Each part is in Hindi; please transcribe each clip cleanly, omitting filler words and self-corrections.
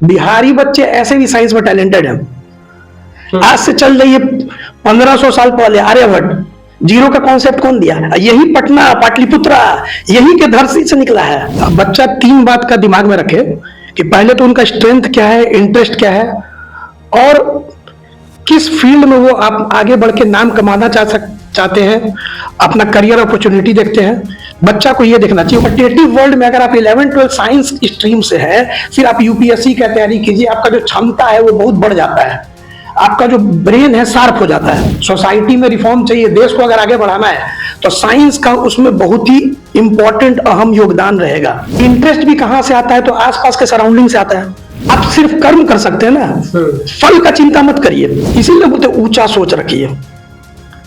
बिहारी बच्चे ऐसे भी साइंस में टैलेंटेड हैं। आज से चल रही है 1500 साल पहले आर्यभट्ट। जीरो का कॉन्सेप्ट कौन दिया? यही पटना पाटलिपुत्रा, यही के धरती से निकला है। अब बच्चा तीन बात का दिमाग में रखे कि पहले तो उनका स्ट्रेंथ क्या है, इंटरेस्ट क्या है, और किस फील्ड में वो आप आगे बढ़ के नाम कमाना चाहते हैं, अपना करियर अपॉर्चुनिटी देखते हैं। बच्चा को ये देखना चाहिए। कॉम्पिटिटिव वर्ल्ड में अगर आप 11-12 साइंस स्ट्रीम से है, फिर आप यूपीएससी का तैयारी कीजिए, आपका जो क्षमता है वो बहुत बढ़ जाता है, आपका जो ब्रेन है शार्प हो जाता है। सोसाइटी में रिफॉर्म चाहिए, देश को अगर आगे बढ़ाना है तो साइंस का उसमें बहुत ही इंपॉर्टेंट अहम योगदान रहेगा। इंटरेस्ट भी कहां से आता है? तो आसपास के सराउंडिंग से आता है। आप सिर्फ कर्म कर सकते हैं ना, फल का चिंता मत करिए। इसीलिए बोलते ऊंचा सोच रखिए।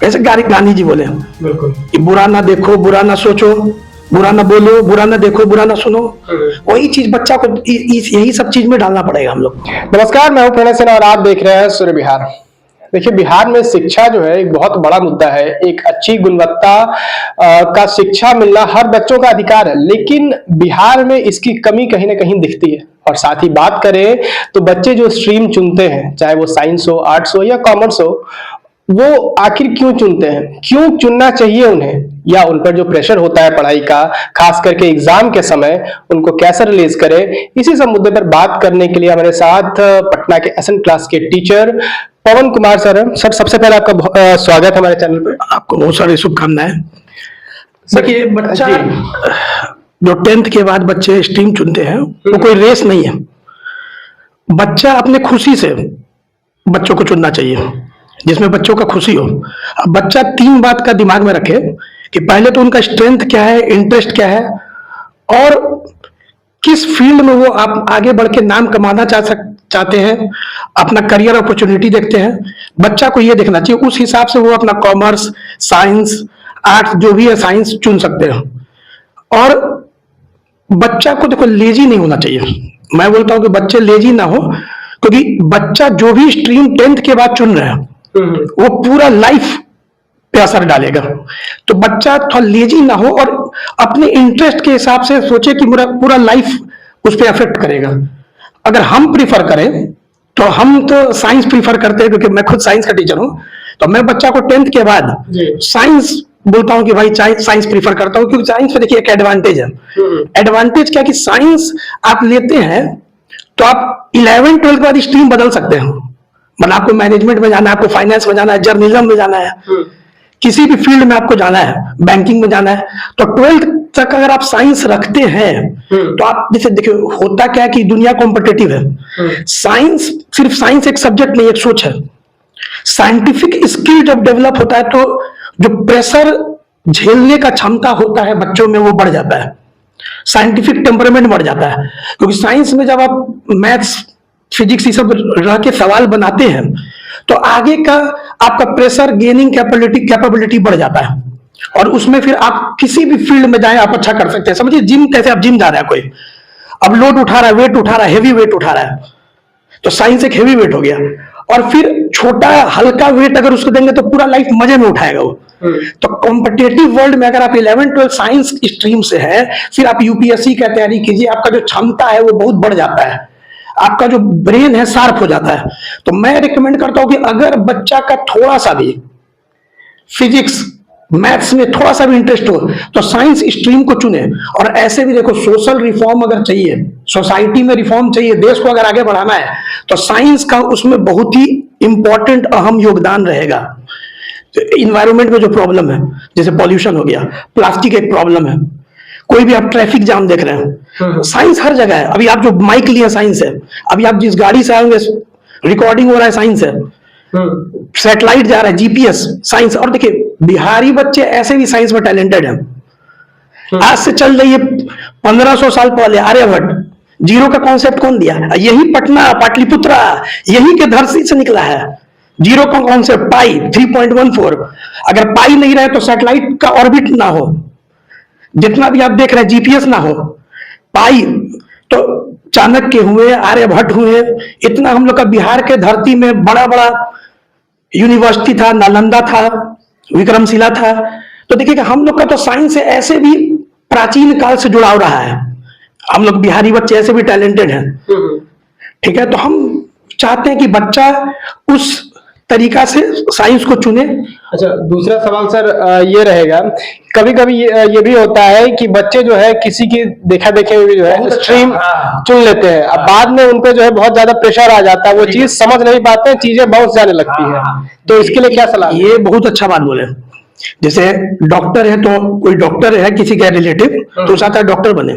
ऐसे गांधी जी बोले बिल्कुल कि बुरा ना देखो, बुरा ना सोचो, बुरा ना बोलो, बुरा ना देखो, बुरा ना सुनो। वही चीज बच्चा को यही सब चीज में डालना पड़ेगा हम लोग। नमस्कार, मैं हूं प्रणय सिन्हा और आप देख रहे हैं सूर्य बिहार। देखिए, बिहार में शिक्षा जो है एक बहुत बड़ा मुद्दा है। एक अच्छी गुणवत्ता का शिक्षा मिलना हर बच्चों का अधिकार है, लेकिन बिहार में इसकी कमी कहीं ना कहीं दिखती है। और साथ ही बात करें तो बच्चे जो स्ट्रीम चुनते हैं, चाहे वो साइंस हो, आर्ट्स हो या कॉमर्स हो, वो आखिर क्यों चुनते हैं, क्यों चुनना चाहिए उन्हें, या उन पर जो प्रेशर होता है पढ़ाई का, खास करके एग्जाम के समय, उनको कैसे रिलीज करें। इसी सब मुद्दे पर बात करने के लिए हमारे साथ पटना के एसएन क्लास के टीचर पवन कुमार सर हैं। सर, सबसे पहले आपका स्वागत है हमारे चैनल पर। आपको बहुत सारी शुभकामनाएं। देखिए, बच्चा जो 10th के बाद बच्चे स्ट्रीम चुनते हैं वो कोई रेस नहीं है। बच्चा अपने खुशी से बच्चों को चुनना चाहिए, जिसमें बच्चों का खुशी हो। अब बच्चा तीन बात का दिमाग में रखे कि पहले तो उनका स्ट्रेंथ क्या है, इंटरेस्ट क्या है, और किस फील्ड में वो आप आगे बढ़ के नाम कमाना चाहते हैं, अपना करियर अपॉर्चुनिटी देखते हैं। बच्चा को ये देखना चाहिए, उस हिसाब से वो अपना कॉमर्स, साइंस, आर्ट्स जो भी है साइंस चुन सकते हैं। और बच्चा को देखो लेजी नहीं होना चाहिए। मैं बोलता हूं कि बच्चे लेजी ना हो, क्योंकि बच्चा जो भी स्ट्रीम 10th के बाद चुन रहे हैं वो पूरा लाइफ पे असर डालेगा। तो बच्चा थोड़ा लेजी ना हो और अपने इंटरेस्ट के हिसाब से सोचे कि मेरा पूरा लाइफ उस पर अफेक्ट करेगा। अगर हम प्रीफर करें तो हम तो साइंस प्रीफर करते हैं, क्योंकि मैं खुद साइंस का टीचर हूं। तो मैं बच्चा को 10th के बाद साइंस बोलता हूं कि भाई साइंस प्रीफर करता हूं, क्योंकि साइंस में देखिए एक एडवांटेज है। एडवांटेज क्या कि साइंस आप लेते हैं तो आप 11-12 के बाद स्ट्रीम बदल सकते हैं। मतलब आपको मैनेजमेंट में जाना है, आपको फाइनेंस में जाना है, जर्नलिज्म में जाना है, किसी भी फील्ड में आपको जाना है, बैंकिंग में जाना है, तो 12th तक अगर आप साइंस रखते हैं तो आप जैसे देखिए होता क्या है कि दुनिया कॉम्पिटिटिव है। साइंस सिर्फ साइंस एक सब्जेक्ट नहीं, एक सोच है। साइंटिफिक स्किल जब डेवलप होता है तो जो प्रेशर झेलने का क्षमता होता है बच्चों में वो बढ़ जाता है, साइंटिफिक टेम्परामेंट बढ़ जाता है। क्योंकि साइंस में जब आप मैथ्स, फिजिक्स ये सब रह के सवाल बनाते हैं तो आगे का आपका प्रेशर गेनिंग कैपेबिलिटी बढ़ जाता है, और उसमें फिर आप किसी भी फील्ड में जाए आप अच्छा कर सकते हैं। समझिए जिम, कैसे आप जिम जा रहा है, कोई अब लोड उठा रहा है, वेट उठा रहा है, हेवी वेट उठा रहा है, तो साइंस एक हेवी वेट हो गया। और फिर छोटा हल्का वेट अगर उसको देंगे तो पूरा लाइफ मजे में उठाएगा वो। तो कॉम्पिटिटिव वर्ल्ड में अगर आप 11-12 साइंस स्ट्रीम से है, फिर आप यूपीएससी का तैयारी कीजिए, आपका जो क्षमता है वो बहुत बढ़ जाता है, आपका जो ब्रेन है शार्प हो जाता है। तो मैं रिकमेंड करता हूं कि अगर बच्चा का थोड़ा सा भी फिजिक्स, मैथ्स में थोड़ा सा भी इंटरेस्ट हो तो साइंस स्ट्रीम को चुने। और ऐसे भी देखो, सोशल रिफॉर्म अगर चाहिए, सोसाइटी में रिफॉर्म चाहिए, देश को अगर आगे बढ़ाना है तो साइंस का उसमें बहुत ही इंपॉर्टेंट अहम योगदान रहेगा। इन्वायरमेंट में जो प्रॉब्लम है, जैसे पॉल्यूशन हो गया, प्लास्टिक एक प्रॉब्लम है, कोई भी आप ट्रैफिक जाम देख रहे हैं, साइंस हर जगह है। अभी आप जो माइक लिए साइंस है, अभी आप जिस गाड़ी से आएंगे रिकॉर्डिंग हो रहा है, साइंस है। सैटेलाइट जा रहा है, जीपीएस, साइंस। और देखिए बिहारी बच्चे ऐसे भी साइंस में टैलेंटेड हैं। आज से चल रही है 1500 साल पहले आर्यभट्ट। जीरो का कॉन्सेप्ट कौन दिया? यही पटना पाटलिपुत्रा, यही के धरती से निकला है। जीरो का कॉन्सेप्ट पाई 3.14। अगर पाई नहीं रहे तो सैटेलाइट का ऑर्बिट ना हो, जितना भी आप देख रहे हैं जीपीएस ना हो, पाई तो चाणक्य हुए, आर्यभट्ट हुए। इतना हम लोग का बिहार के धरती में बड़ा बड़ा यूनिवर्सिटी था, नालंदा था, विक्रमशिला था। तो देखिएगा हम लोग का तो साइंस से ऐसे भी प्राचीन काल से जुड़ाव रहा है। हम लोग बिहारी बच्चे ऐसे भी टैलेंटेड हैं। ठीक है, तो हम चाहते हैं कि बच्चा उस तरीका से साइंस को चुने। अच्छा, दूसरा सवाल सर ये रहेगा, कभी कभी ये भी होता है कि बच्चे जो है किसी की देखा देखे हुए जो है स्ट्रीम चुन लेते हैं, अब बाद में उन पे जो है बहुत ज्यादा प्रेशर आ जाता है, वो चीज समझ नहीं पाते हैं, चीजें बाउंस जाने लगती है, तो इसके लिए क्या सलाह? ये बहुत अच्छा बात बोले। जैसे डॉक्टर है, तो कोई डॉक्टर है किसी का रिलेटिव, तो चाहता है डॉक्टर बने।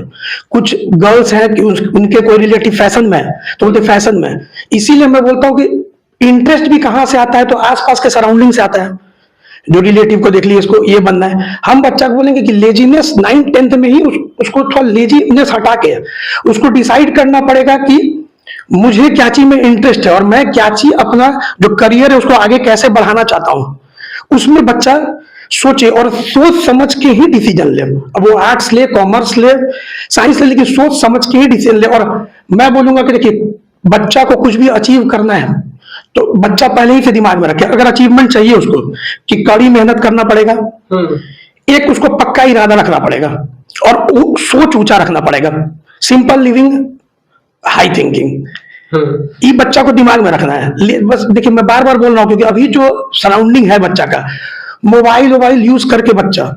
कुछ गर्ल्स हैं कि उनके कोई रिलेटिव फैशन में है, तो बोलते फैशन में। इसीलिए मैं बोलता हूँ कि इंटरेस्ट भी कहाँ से आता है, तो आसपास के सराउंडिंग से आता है। जो रिलेटिव को देख लिया इसको ये बनना है, हम बच्चा को बोलेंगे कि लेजीनेस 9th-10th में ही उसको थोड़ा लेजीनेस हटा के उसको डिसाइड करना पड़ेगा कि मुझे क्या चीज में इंटरेस्ट है और मैं क्या चीज अपना जो करियर है उसको आगे कैसे बढ़ाना चाहता हूं। उसमें बच्चा सोचे और सोच समझ के ही डिसीजन ले। अब वो आर्ट्स ले, कॉमर्स ले, साइंस ले, लेकिन सोच समझ के ही डिसीजन ले। और मैं बोलूंगा कि देखिए, बच्चा को कुछ भी अचीव करना है तो बच्चा पहले ही से दिमाग में रखे, अगर अचीवमेंट चाहिए उसको कि कड़ी मेहनत करना पड़ेगा, एक उसको पक्का इरादा रखना पड़ेगा और सोच ऊंचा रखना पड़ेगा। सिंपल लिविंग, हाई थिंकिंग, ये बच्चा को दिमाग में रखना है। बस देखिए, मैं बार बार बोल रहा हूं क्योंकि अभी जो सराउंडिंग है बच्चा का, मोबाइल यूज करके बच्चा,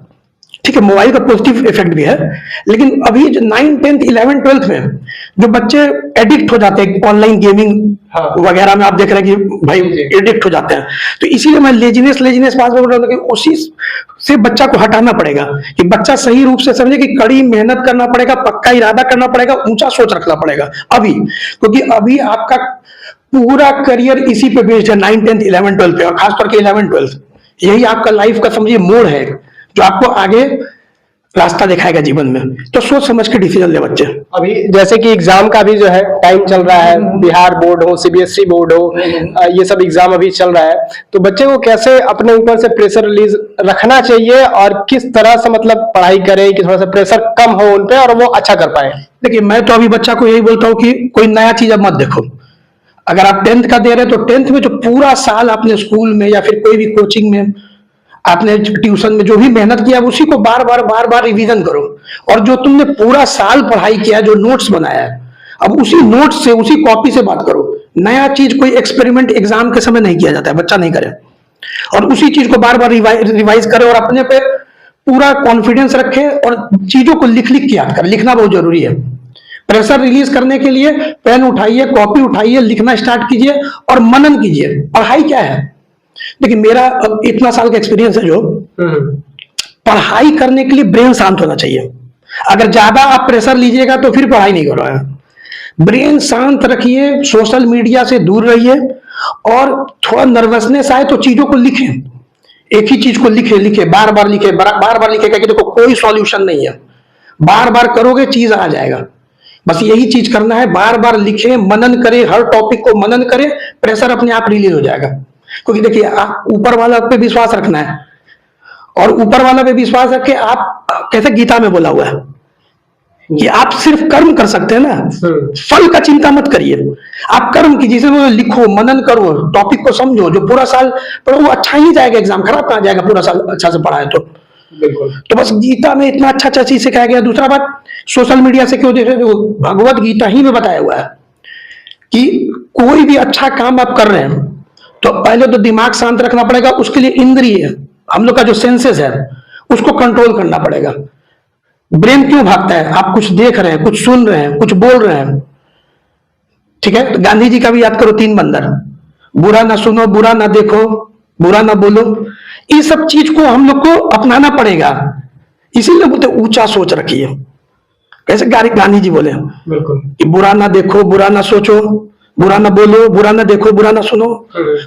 ठीक है, मोबाइल का पॉजिटिव इफेक्ट भी है, लेकिन अभी जो 9th, 10th, 11th, 12th में जो बच्चे एडिक्ट हो जाते हैं ऑनलाइन गेमिंग वगैरह में, आप देख रहे हैं कि भाई एडिक्ट हो जाते हैं। तो इसीलिए मैं लेजीनेस बात बोल रहा हूँ कि उसी से बच्चा को हटाना पड़ेगा कि बच्चा सही रूप से समझे कि कड़ी मेहनत करना पड़ेगा, पक्का इरादा करना पड़ेगा, ऊंचा सोच रखना पड़ेगा अभी, क्योंकि अभी आपका पूरा करियर इसी पे बेस्ड है, 9th, 10th, 11th, 12th पे, और खासकर के 11th, 12th। यही आपका लाइफ का समझिए मोड़ है जो आपको आगे रास्ता दिखाएगा जीवन में। तो सोच समझ के डिसीजन ले बच्चे। अभी जैसे कि एग्जाम का भी जो है टाइम चल रहा है, बिहार बोर्ड हो, सीबीएसई बोर्ड हो, ये सब एग्जाम अभी चल रहा है, तो बच्चे को कैसे अपने ऊपर से प्रेशर रिलीज रखना चाहिए और किस तरह से मतलब पढ़ाई करें कि थोड़ा सा प्रेशर कम हो उन पे और वो अच्छा कर पाए? देखिए, मैं तो अभी बच्चा को यही बोलता हूँ कि कोई नया चीज अब मत देखो। अगर आप 10th का दे रहे हैं तो 10th में जो पूरा साल आपने स्कूल में या फिर कोई भी कोचिंग में, आपने ट्यूशन में जो भी मेहनत किया, उसी को बार बार रिवीजन करो। और जो तुमने पूरा साल पढ़ाई किया, जो नोट्स बनाया है, अब उसी नोट्स से, उसी कॉपी से बात करो। नया चीज कोई एक्सपेरिमेंट एग्जाम के समय नहीं किया जाता है, बच्चा नहीं करे। और उसी चीज को बार रिवाइज करे और अपने पे पूरा कॉन्फिडेंस रखे और चीजों को लिख के याद करे। लिखना बहुत जरूरी है। प्रेशर रिलीज करने के लिए पेन उठाइए, कॉपी उठाइए, लिखना स्टार्ट कीजिए और मनन कीजिए। पढ़ाई क्या है, देखिए मेरा अब इतना साल का एक्सपीरियंस है, जो पढ़ाई करने के लिए ब्रेन शांत होना चाहिए। अगर ज्यादा आप प्रेशर लीजिएगा तो फिर पढ़ाई नहीं कर रहा है। ब्रेन शांत रखिए, सोशल मीडिया से दूर रहिए और थोड़ा नर्वसनेस आए तो चीजों को लिखें। एक ही चीज को लिखे बार बार लिखे कि देखो कोई सॉल्यूशन नहीं है, बार बार करोगे चीज आ जाएगा। बस यही चीज करना है, बार बार लिखे, मनन करें, हर टॉपिक को मनन करें, प्रेशर अपने आप रिलीज हो जाएगा। क्योंकि देखिए, आप ऊपर वाला पे विश्वास रखना है और ऊपर वाला पे विश्वास रख के आप, कैसे गीता में बोला हुआ है कि आप सिर्फ कर्म कर सकते हैं ना, फल का चिंता मत करिए। आप कर्म कीजिए, जिसे लिखो, मनन करो, टॉपिक को समझो। जो पूरा साल पढ़ो वो अच्छा ही जाएगा, एग्जाम खराब कहाँ जाएगा पूरा साल अच्छा से पढ़ा है तो। बिल्कुल। तो बस गीता में इतना अच्छा चीज सिखाया गया। दूसरा बात, सोशल मीडिया से क्यों देख रहे हो, भगवत गीता ही में बताया हुआ है कि कोई भी अच्छा काम आप कर रहे हैं तो पहले तो दिमाग शांत रखना पड़ेगा। उसके लिए इंद्रिय, हम लोग का जो सेंसेस है, उसको कंट्रोल करना पड़ेगा। ब्रेन क्यों भागता है, आप कुछ देख रहे हैं, कुछ सुन रहे हैं, कुछ बोल रहे हैं, ठीक है। तो गांधी जी का भी याद करो, 3 बंदर, बुरा ना सुनो, बुरा ना देखो, बुरा ना बोलो। ये सब चीज को हम लोग को अपनाना पड़ेगा। इसीलिए बोलते ऊंचा सोच रखिए। कैसे गांधी जी बोले बिल्कुल कि बुरा ना देखो, बुरा ना सोचो, बुरा ना बोलो, बुरा ना देखो, बुरा ना सुनो।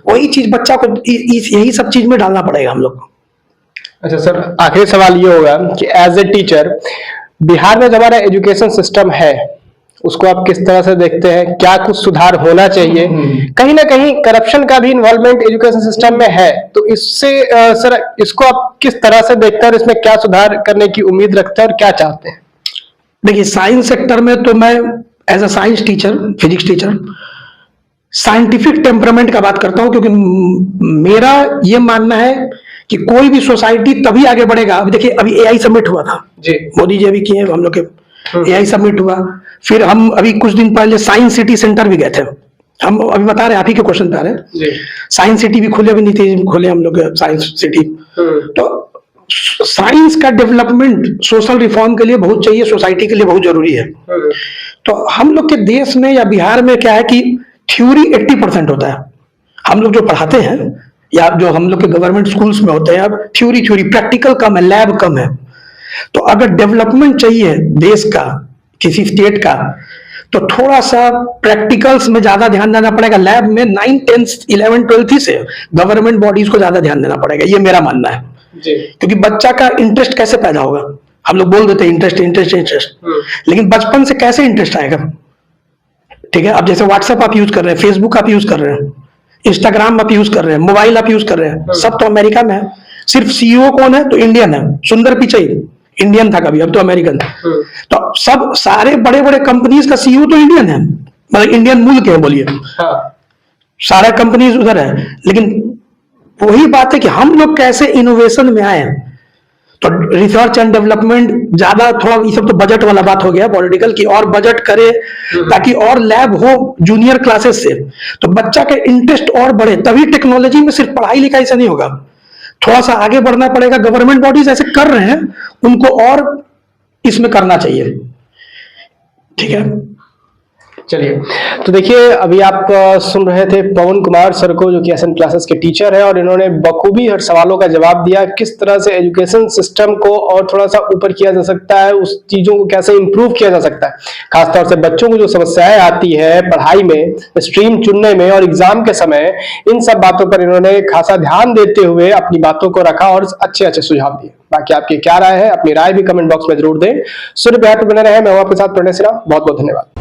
वही चीज बच्चा को यही सब चीज में डालना पड़ेगा हम लोग को। अच्छा सर, आखिरी सवाल ये होगा कि एज ए टीचर, बिहार में जो हमारा एजुकेशन सिस्टम है उसको आप किस तरह से देखते हैं? क्या कुछ सुधार होना चाहिए? कहीं ना कहीं करप्शन का भी इन्वॉल्वमेंट एजुकेशन सिस्टम में है, तो इससे सर इसको आप किस तरह से देखते हैं और इसमें क्या सुधार करने की उम्मीद रखते हैं और क्या चाहते हैं? देखिए, साइंस सेक्टर में तो मैं as a science teacher, physics teacher, scientific temperament का बात करता हूं, क्योंकि मेरा यह मानना है कि कोई भी सोसाइटी तभी आगे बढ़ेगा। अभी देखिए, अभी एआई समिट हुआ था जी, मोदी जी अभी किए हम लोग के AI सबमिट हुआ। फिर हम अभी कुछ दिन पहले साइंस सिटी सेंटर भी गए थे। हम अभी बता रहे हैं, आप ही के क्वेश्चन पे आ रहे हैं। साइंस सिटी भी खुले, भी नहीं थे, खोले हम लोग साइंस सिटी। तो साइंस का डेवलपमेंट सोशल रिफॉर्म के लिए बहुत चाहिए, सोसाइटी के लिए बहुत जरूरी है। तो हम लोग के देश में या बिहार में क्या है कि थ्योरी 80% होता है। हम लोग जो पढ़ाते हैं या जो हम लोग के गवर्नमेंट स्कूल्स में होते हैं, अब थ्योरी प्रैक्टिकल कम है, लैब कम है। तो अगर डेवलपमेंट चाहिए देश का, किसी स्टेट का, तो थोड़ा सा प्रैक्टिकल्स में ज्यादा ध्यान देना पड़ेगा। लैब में 9, 10, 11, 12 से गवर्नमेंट बॉडीज को ज्यादा ध्यान देना पड़ेगा, ये मेरा मानना है। क्योंकि बच्चा का इंटरेस्ट कैसे पैदा होगा? हम लोग बोल देते हैं इंटरेस्ट इंटरेस्ट इंटरेस्ट, लेकिन बचपन से कैसे इंटरेस्ट आएगा? ठीक है, अब जैसे व्हाट्सएप आप यूज कर रहे हैं, फेसबुक आप यूज कर रहे हैं, इंस्टाग्राम आप यूज कर रहे हैं, मोबाइल आप यूज कर रहे हैं, सब तो अमेरिका में है। सिर्फ सीईओ कौन है? तो इंडियन है, सुंदर पिचाई इंडियन था कभी, अब तो अमेरिकन। तो सब सारे बड़े बड़े कंपनीज का सीईओ तो इंडियन है, मतलब इंडियन मूल के हैं, बोलिए। सारा कंपनीज उधर है। लेकिन वही बात है कि हम लोग कैसे इनोवेशन में आए। तो रिसर्च एंड डेवलपमेंट ज्यादा, थोड़ा ये सब तो बजट वाला बात हो गया पॉलिटिकल की, और बजट करे ताकि और लैब हो जूनियर क्लासेस से, तो बच्चा का इंटरेस्ट और बढ़े। तभी टेक्नोलॉजी में सिर्फ पढ़ाई लिखाई से नहीं होगा, थोड़ा सा आगे बढ़ना पड़ेगा। गवर्नमेंट बॉडीज ऐसे कर रहे हैं, उनको और इसमें करना चाहिए। ठीक है, चलिए, तो देखिए अभी आप सुन रहे थे पवन कुमार सर को, जो कि एसएन क्लासेस के टीचर है, और इन्होंने बखूबी हर सवालों का जवाब दिया। किस तरह से एजुकेशन सिस्टम को और थोड़ा सा ऊपर किया जा सकता है, उस चीजों को कैसे इंप्रूव किया जा सकता है। खासतौर से बच्चों को जो समस्याएं आती है पढ़ाई में, स्ट्रीम चुनने में और एग्जाम के समय, इन सब बातों पर इन्होंने खासा ध्यान देते हुए अपनी बातों को रखा और अच्छे अच्छे सुझाव दिए। बाकी आपकी क्या राय है? अपनी राय भी कमेंट बॉक्स में जरूर दें। सूर्य बिहार पर बने रहे। मैं हूं आपके साथ प्रणय सिन्हा। बहुत बहुत धन्यवाद।